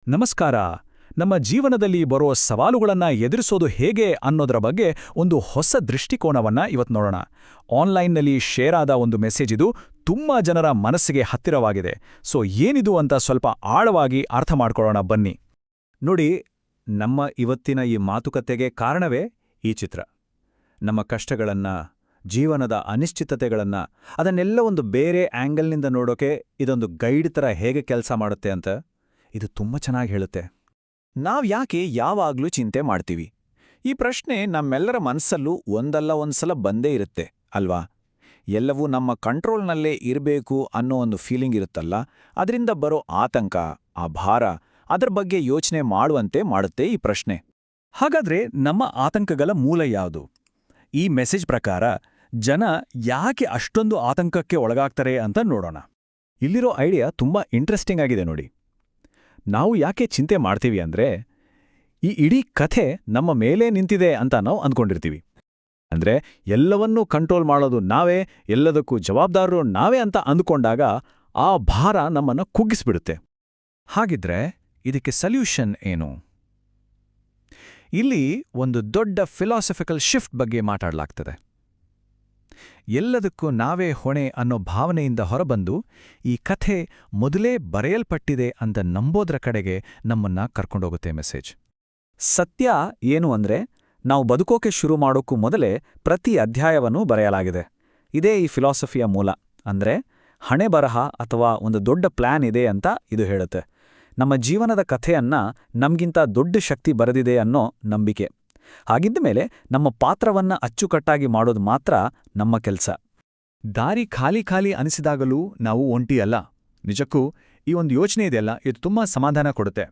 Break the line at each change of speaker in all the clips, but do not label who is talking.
ನಮಸ್ಕಾರ. ನಮ್ಮ ಜೀವನದಲ್ಲಿ ಬರೋ ಸವಾಲುಗಳನ್ನ ಎದುರಿಸೋದು ಹೇಗೆ ಅನ್ನೋದರ ಬಗ್ಗೆ ಒಂದು ಹೊಸ ದೃಷ್ಟಿಕೋನವನ್ನ ಇವತ್ತು ನೋಡೋಣ. ಆನ್ಲೈನ್ನಲ್ಲಿ ಶೇರ್ ಆದ ಒಂದು ಮೆಸೇಜ್ ಇದು ತುಂಬಾ ಜನರ ಮನಸ್ಸಿಗೆ ಹತ್ತಿರವಾಗಿದೆ. ಏನಿದು ಅಂತ ಸ್ವಲ್ಪ ಆಳವಾಗಿ ಅರ್ಥ ಮಾಡ್ಕೊಳ್ಳೋಣ ಬನ್ನಿ.
ನೋಡಿ, ನಮ್ಮ ಇವತ್ತಿನ ಈ ಮಾತುಕತೆಗೆ ಕಾರಣವೇ ಈ ಚಿತ್ರ. ನಮ್ಮ ಕಷ್ಟಗಳನ್ನ, ಜೀವನದ ಅನಿಶ್ಚಿತತೆಗಳನ್ನ, ಅದನ್ನೆಲ್ಲ ಒಂದು ಬೇರೆ ಆಂಗಲ್ನಿಂದ ನೋಡೋಕೆ ಇದೊಂದು ಗೈಡ್ ಥರ ಹೇಗೆ ಕೆಲಸ ಮಾಡುತ್ತೆ ಅಂತ ಇದು ತುಂಬ ಚೆನ್ನಾಗಿ ಹೇಳುತ್ತೆ. ನಾವ್ ಯಾಕೆ ಯಾವಾಗ್ಲೂ ಚಿಂತೆ ಮಾಡ್ತೀವಿ? ಈ ಪ್ರಶ್ನೆ ನಮ್ಮೆಲ್ಲರ ಮನಸ್ಸಲ್ಲೂ ಒಂದಲ್ಲ ಒಂದ್ಸಲ ಬಂದೇ ಇರುತ್ತೆ ಅಲ್ವಾ? ಎಲ್ಲವೂ ನಮ್ಮ ಕಂಟ್ರೋಲ್ನಲ್ಲೇ ಇರಬೇಕು ಅನ್ನೋ ಒಂದು ಫೀಲಿಂಗ್ ಇರುತ್ತಲ್ಲ, ಅದರಿಂದ ಬರೋ ಆತಂಕ, ಆ ಭಾರ, ಅದರ ಬಗ್ಗೆ ಯೋಚನೆ ಮಾಡುವಂತೆ ಮಾಡುತ್ತೆ ಈ ಪ್ರಶ್ನೆ.
ಹಾಗಾದ್ರೆ ನಮ್ಮ ಆತಂಕಗಳ ಮೂಲ ಯಾವುದು? ಈ ಮೆಸೇಜ್ ಪ್ರಕಾರ ಜನ ಯಾಕೆ ಅಷ್ಟೊಂದು ಆತಂಕಕ್ಕೆ ಒಳಗಾಗ್ತಾರೆ ಅಂತ ನೋಡೋಣ.
ಇಲ್ಲಿರೋ ಐಡಿಯಾ ತುಂಬಾ ಇಂಟ್ರೆಸ್ಟಿಂಗ್ ಆಗಿದೆ ನೋಡಿ. ನಾವು ಯಾಕೆ ಚಿಂತೆ ಮಾಡ್ತೀವಿ ಅಂದ್ರೆ, ಈ ಇಡೀ ಕಥೆ ನಮ್ಮ ಮೇಲೆ ನಿಂತಿದೆ ಅಂತ ನಾವು ಅಂದ್ಕೊಂಡಿರ್ತೀವಿ. ಅಂದ್ರೆ ಎಲ್ಲವನ್ನೂ ಕಂಟ್ರೋಲ್ ಮಾಡೋದು ನಾವೇ, ಎಲ್ಲದಕ್ಕೂ ಜವಾಬ್ದಾರರು ನಾವೇ ಅಂತ ಅಂದುಕೊಂಡಾಗ ಆ ಭಾರ ನಮ್ಮನ್ನು ಕುಗ್ಗಿಸ್ಬಿಡುತ್ತೆ.
ಹಾಗಿದ್ರೆ ಇದಕ್ಕೆ ಸಲ್ಯೂಷನ್ ಏನು? ಇಲ್ಲಿ ಒಂದು ದೊಡ್ಡ ಫಿಲಾಸಫಿಕಲ್ ಶಿಫ್ಟ್ ಬಗ್ಗೆ ಮಾತಾಡಲಾಗ್ತದೆ. ಎಲ್ಲದಕ್ಕೂ ನಾವೇ ಹೊಣೆ ಅನ್ನೋ ಭಾವನೆಯಿಂದ ಹೊರಬಂದು ಈ ಕಥೆ ಮೊದಲೇ ಬರೆಯಲ್ಪಟ್ಟಿದೆ ಅಂತ ನಂಬೋದ್ರ ಕಡೆಗೆ ನಮ್ಮನ್ನ ಕರ್ಕೊಂಡೋಗುತ್ತೆ ಮೆಸೇಜ್.
ಸತ್ಯ ಏನು ಅಂದ್ರೆ, ನಾವು ಬದುಕೋಕೆ ಶುರು ಮಾಡೋಕ್ಕೂ ಮೊದಲೇ ಪ್ರತಿ ಅಧ್ಯಾಯವನ್ನು ಬರೆಯಲಾಗಿದೆ. ಇದೇ ಈ ಫಿಲಾಸಫಿಯ ಮೂಲ. ಅಂದ್ರೆ ಹಣೆ ಬರಹ ಅಥವಾ ಒಂದು ದೊಡ್ಡ ಪ್ಲಾನ್ ಇದೆ ಅಂತ ಇದು ಹೇಳುತ್ತೆ. ನಮ್ಮ ಜೀವನದ ಕಥೆಯನ್ನ ನಮ್ಗಿಂತ ದೊಡ್ಡ ಶಕ್ತಿ ಬರೆದಿದೆ ಅನ್ನೋ ನಂಬಿಕೆ. ಹಾಗಿದ್ದ ಮೇಲೆ ನಮ್ಮ ಪಾತ್ರವನ್ನ ಅಚ್ಚುಕಟ್ಟಾಗಿ ಮಾಡೋದು ಮಾತ್ರ ನಮ್ಮ ಕೆಲಸ.
ದಾರಿ ಖಾಲಿ ಖಾಲಿ ಅನಿಸಿದಾಗಲೂ ನಾವು ಒಂಟಿಯಲ್ಲ. ನಿಜಕ್ಕೂ ಈ ಒಂದು ಯೋಚನೆ ಇದೆಯಲ್ಲ, ಇದು ತುಂಬಾ ಸಮಾಧಾನ ಕೊಡುತ್ತೆ.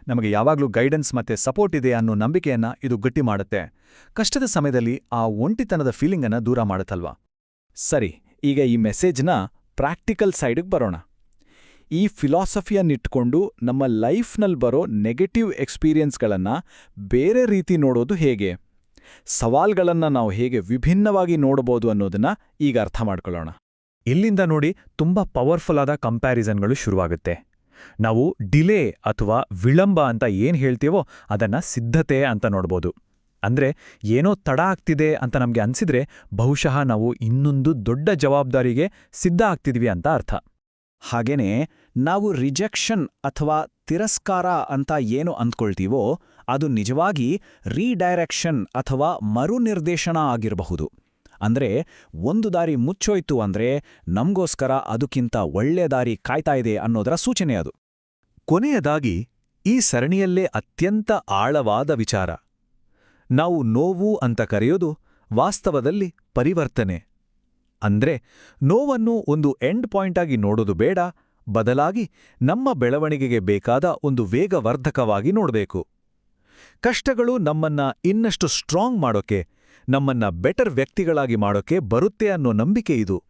ನಮಗೆ ಯಾವಾಗಲೂ ಗೈಡೆನ್ಸ್ ಮತ್ತೆ ಸಪೋರ್ಟ್ ಇದೆ ಅನ್ನೋ ನಂಬಿಕೆಯನ್ನ ಇದು ಗಟ್ಟಿ ಮಾಡುತ್ತೆ. ಕಷ್ಟದ ಸಮಯದಲ್ಲಿ ಆ ಒಂಟಿತನದ ಫೀಲಿಂಗನ್ನ ದೂರ ಮಾಡುತ್ತಲ್ವಾ?
ಸರಿ, ಈಗ ಈ ಮೆಸೇಜ್ನ ಪ್ರಾಕ್ಟಿಕಲ್ ಸೈಡ್ಗೆ ಬರೋಣ. ಈ ಫಿಲಾಸಫಿಯನ್ನಿಟ್ಕೊಂಡು ನಮ್ಮ ಲೈಫ್ನಲ್ಲಿ ಬರೋ ನೆಗೆಟಿವ್ ಎಕ್ಸ್ಪೀರಿಯನ್ಸ್ಗಳನ್ನು ಬೇರೆ ರೀತಿ ನೋಡೋದು ಹೇಗೆ? ಸವಾಲ್ಗಳನ್ನು ನಾವು ಹೇಗೆ ವಿಭಿನ್ನವಾಗಿ ನೋಡಬಹುದು ಅನ್ನೋದನ್ನ ಈಗ ಅರ್ಥ ಮಾಡ್ಕೊಳ್ಳೋಣ.
ಇಲ್ಲಿಂದ ನೋಡಿ ತುಂಬಾ ಪವರ್ಫುಲ್ ಆದ ಕಂಪ್ಯಾರಿಸನ್ಗಳು ಶುರುವಾಗುತ್ತೆ. ನಾವು ಡಿಲೇ ಅಥವಾ ವಿಳಂಬ ಅಂತ ಏನ್ ಹೇಳ್ತೀವೋ ಅದನ್ನ ಸಿದ್ಧತೆ ಅಂತ ನೋಡ್ಬೋದು. ಅಂದ್ರೆ ಏನೋ ತಡ ಆಗ್ತಿದೆ ಅಂತ ನಮ್ಗೆ ಅನ್ಸಿದ್ರೆ ಬಹುಶಃ ನಾವು ಇನ್ನೊಂದು ದೊಡ್ಡ ಜವಾಬ್ದಾರಿಗೆ ಸಿದ್ಧ ಆಗ್ತಿದ್ವಿ ಅಂತ ಅರ್ಥ.
ಹಾಗೇನೆ ನಾವು ರಿಜೆಕ್ಷನ್ ಅಥವಾ ತಿರಸ್ಕಾರ ಅಂತ ಏನು ಅಂದ್ಕೊಳ್ತೀವೋ ಅದು ನಿಜವಾಗಿ ರೀಡೈರೆಕ್ಷನ್ ಅಥವಾ ಮರುನಿರ್ದೇಶನ ಆಗಿರಬಹುದು. ಅಂದ್ರೆ ಒಂದು ದಾರಿ ಮುಚ್ಚೋಯ್ತು ಅಂದ್ರೆ ನಮ್ಗೋಸ್ಕರ ಅದಕ್ಕಿಂತ ಒಳ್ಳೆ ದಾರಿ ಕಾಯ್ತಾ ಇದೆ ಅನ್ನೋದರ ಸೂಚನೆ ಅದು.
ಕೊನೆಯದಾಗಿ ಈ ಸರಣಿಯಲ್ಲೇ ಅತ್ಯಂತ ಆಳವಾದ ವಿಚಾರ. ನಾವು ನೋವು ಅಂತ ಕರೆಯೋದು ವಾಸ್ತವದಲ್ಲಿ ಪರಿವರ್ತನೆ. ಅಂದ್ರೆ ನೋವನ್ನು ಒಂದು ಎಂಡ್ ಪಾಯಿಂಟ್ ಆಗಿ ನೋಡೋದು ಬೇಡ, ಬದಲಾಗಿ ನಮ್ಮ ಬೆಳವಣಿಗೆಗೆ ಬೇಕಾದ ಒಂದು ವೇಗವರ್ಧಕವಾಗಿ ನೋಡಬೇಕು. ಕಷ್ಟಗಳು ನಮ್ಮನ್ನ ಇನ್ನಷ್ಟು ಸ್ಟ್ರಾಂಗ್ ಮಾಡೋಕೆ, ನಮ್ಮನ್ನ ಬೆಟರ್ ವ್ಯಕ್ತಿಗಳಾಗಿ ಮಾಡೋಕೆ ಬರುತ್ತೆ ಅನ್ನೋ ನಂಬಿಕೆ ಇದು.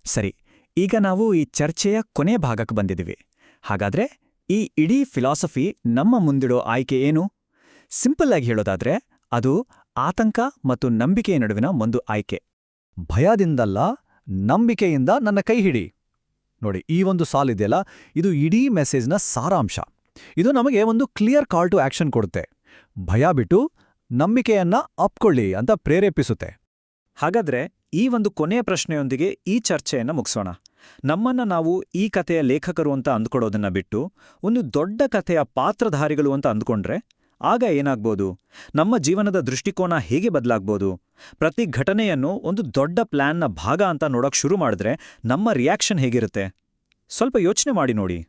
ಸರಿ, ಈಗ ನಾವು ಈ ಚರ್ಚೆಯ ಕೊನೆ ಭಾಗಕ್ಕೆ ಬಂದಿದ್ದೀವಿ. ಹಾಗಾದ್ರೆ ಈ ಇಡೀ ಫಿಲಾಸಫಿ ನಮ್ಮ ಮುಂದಿಡೋ ಆಯ್ಕೆ ಏನು? ಸಿಂಪಲ್ ಆಗಿ ಹೇಳೋದಾದ್ರೆ ಅದು ಆತಂಕ ಮತ್ತು ನಂಬಿಕೆಯ ನಡುವಿನ ಒಂದು ಆಯ್ಕೆ.
ಭಯದಿಂದಲ್ಲ, ನಂಬಿಕೆಯಿಂದ ನನ್ನ ಕೈ ಹಿಡಿ. ನೋಡಿ, ಈ ಒಂದು ಸಾಲಿದೆಯಲ್ಲ, ಇದು ಇಡೀ ಮೆಸೇಜ್ನ ಸಾರಾಂಶ. ಇದು ನಮಗೆ ಒಂದು ಕ್ಲಿಯರ್ ಕಾಲ್ ಟು ಆಕ್ಷನ್ ಕೊಡುತ್ತೆ. ಭಯ ಬಿಟ್ಟು ನಂಬಿಕೆಯನ್ನ ಅಪ್ಕೊಳ್ಳಿ ಅಂತ ಪ್ರೇರೇಪಿಸುತ್ತೆ.
ಹಾಗಾದ್ರೆ ಈ ಒಂದು ಕೊನೆಯ ಪ್ರಶ್ನೆಯೊಂದಿಗೆ ಈ ಚರ್ಚೆಯನ್ನ ಮುಗಿಸೋಣ. ನಮ್ಮನ್ನ ನಾವು ಈ ಕಥೆಯ ಲೇಖಕರು ಅಂತ ಅಂದ್ಕೊಳ್ಳೋದನ್ನ ಬಿಟ್ಟು ಒಂದು ದೊಡ್ಡ ಕಥೆಯ ಪಾತ್ರಧಾರಿಗಳು ಅಂತ ಅಂದ್ಕೊಂಡ್ರೆ ಆಗ ಏನಾಗ್ಬೋದು? ನಮ್ಮ ಜೀವನದ ದೃಷ್ಟಿಕೋನ ಹೇಗೆ ಬದಲಾಗ್ಬೋದು? ಪ್ರತಿ ಘಟನೆಯನ್ನು ಒಂದು ದೊಡ್ಡ ಪ್ಲಾನ್ನ ಭಾಗ ಅಂತ ನೋಡೋಕ್ ಶುರು ಮಾಡಿದ್ರೆ ನಮ್ಮ ರಿಯಾಕ್ಷನ್ ಹೇಗಿರುತ್ತೆ? ಸ್ವಲ್ಪ ಯೋಚನೆ ಮಾಡಿ ನೋಡಿ.